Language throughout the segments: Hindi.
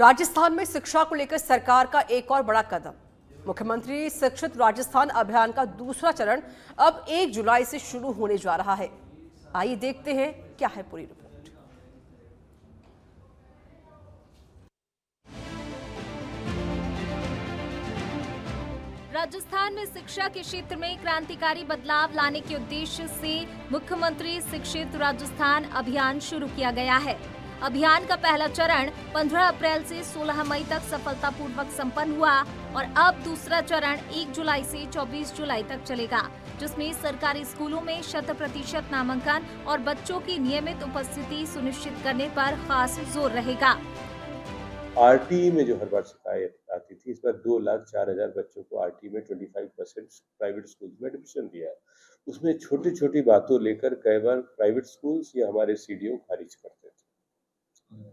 राजस्थान में शिक्षा को लेकर सरकार का एक और बड़ा कदम। मुख्यमंत्री शिक्षित राजस्थान अभियान का दूसरा चरण अब 1 जुलाई से शुरू होने जा रहा है। आइए देखते हैं क्या है पूरी रिपोर्ट। राजस्थान में शिक्षा के क्षेत्र में क्रांतिकारी बदलाव लाने के उद्देश्य से मुख्यमंत्री शिक्षित राजस्थान अभियान शुरू किया गया है। अभियान का पहला चरण 15 अप्रैल से 16 मई तक सफलतापूर्वक संपन्न हुआ और अब दूसरा चरण 1 जुलाई से 24 जुलाई तक चलेगा, जिसमें सरकारी स्कूलों में 100% नामांकन और बच्चों की नियमित उपस्थिति सुनिश्चित करने पर खास जोर रहेगा। आरटी में जो हर बार शिकायत आती थी, इस बार 2,04,000 बच्चों को आरटी में 25% प्राइवेट स्कूल में एडमिशन दिया है। उसमें छोटी छोटी बातों लेकर कई बार प्राइवेट स्कूल्स या हमारे सीडीओ खारिज करते थे।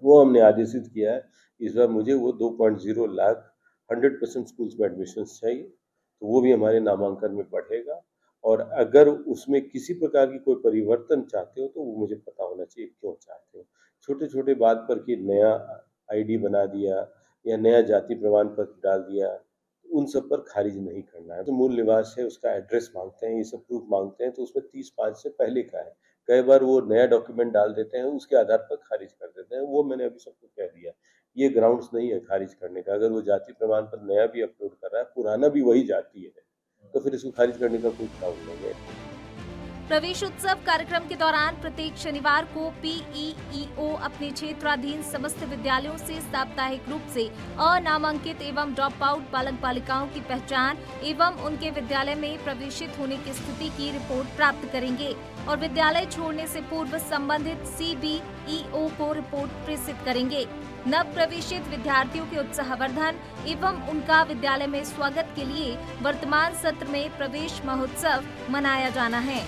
वो हमने आदेशित किया है, इस बार मुझे वो 2.0 लाख 100% स्कूल्स में एडमिशन चाहिए, तो वो भी हमारे नामांकन में बढ़ेगा। और अगर उसमें किसी प्रकार की कोई परिवर्तन चाहते हो तो वो मुझे पता होना चाहिए क्यों चाहते हो। छोटे छोटे बात पर कि नया आईडी बना दिया या नया जाति प्रमाण पत्र डाल दिया, उन सब पर खारिज नहीं करना है। तो मूल निवास है, उसका एड्रेस मांगते हैं, ये सब प्रूफ मांगते हैं, तो उसमें 30/5 से पहले का है। कई बार वो नया डॉक्यूमेंट डाल देते हैं, उसके आधार पर खारिज कर देते हैं। वो मैंने अभी सबको कह दिया, ये ग्राउंड्स नहीं है खारिज करने का। अगर वो जाति प्रमाण पत्र नया भी अपलोड कर रहा है, पुराना भी वही जाति है, तो फिर इसको खारिज करने का कोई ग्राउंड नहीं है। प्रवेश उत्सव कार्यक्रम के दौरान प्रत्येक शनिवार को पीईईओ अपने क्षेत्राधीन समस्त विद्यालयों से साप्ताहिक रूप से अनामांकित एवं ड्रॉप आउट बालक बालिकाओं की पहचान एवं उनके विद्यालय में प्रवेशित होने की स्थिति की रिपोर्ट प्राप्त करेंगे और विद्यालय छोड़ने से पूर्व संबंधित सीबीईओ को रिपोर्ट प्रेषित करेंगे। नव प्रवेशित विद्यार्थियों के उत्साहवर्धन एवं उनका विद्यालय में स्वागत के लिए वर्तमान सत्र में प्रवेश महोत्सव मनाया जाना है।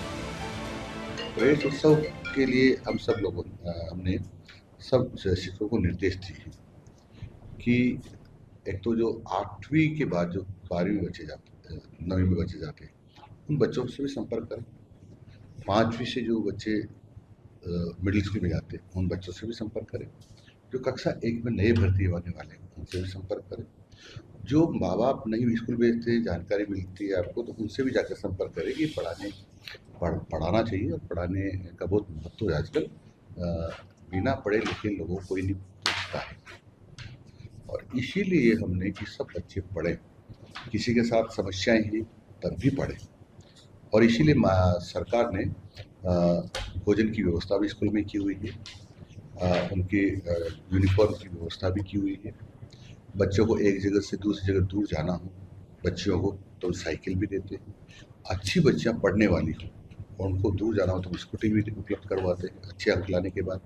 प्रवेश उत्सव के लिए हम सब लोगों हमने सब शिक्षकों को निर्देश दिए कि एक तो जो 8वीं के बाद जो 12वीं बच्चे जाते 9वीं में बच्चे जाते हैं, उन बच्चों से भी संपर्क करें। 5वीं से जो बच्चे मिडिल स्कूल में जाते हैं, उन बच्चों से भी संपर्क करें। जो कक्षा 1 में नए भर्ती होने वाले हैं, उनसे भी संपर्क करें। जो माँ बाप नहीं स्कूल भेजते, जानकारी मिलती है आपको, तो उनसे भी जाकर संपर्क करें कि पढ़ाना चाहिए और पढ़ाने का बहुत महत्व है आजकल। बिना पढ़े लिखे लोगों को ही नहीं पूछता है, और इसीलिए हमने कि सब बच्चे पढ़ें, किसी के साथ समस्याएं हैं तब भी पढ़ें। और इसीलिए सरकार ने भोजन की व्यवस्था भी स्कूल में की हुई है, उनके यूनिफॉर्म की व्यवस्था भी की हुई है। बच्चों को एक जगह से दूसरी जगह दूर जाना हो बच्चियों को तो साइकिल भी देते हैं। अच्छी बच्चियाँ पढ़ने वाली हो और उनको दूर जाना हो तो स्कूटी भी उपलब्ध करवाते हैं। अच्छे अंक लाने के बाद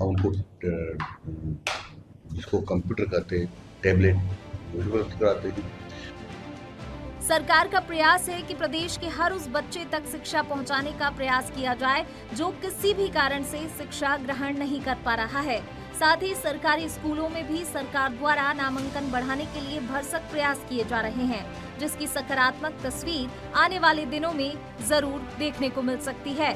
हम उनको जिसको कंप्यूटर कहते हैं, टैबलेट, वो उपलब्ध कराते हैं। सरकार का प्रयास है कि प्रदेश के हर उस बच्चे तक शिक्षा पहुंचाने का प्रयास किया जाए जो किसी भी कारण से शिक्षा ग्रहण नहीं कर पा रहा है। साथ ही सरकारी स्कूलों में भी सरकार द्वारा नामांकन बढ़ाने के लिए भरसक प्रयास किए जा रहे हैं, जिसकी सकारात्मक तस्वीर आने वाले दिनों में जरूर देखने को मिल सकती है।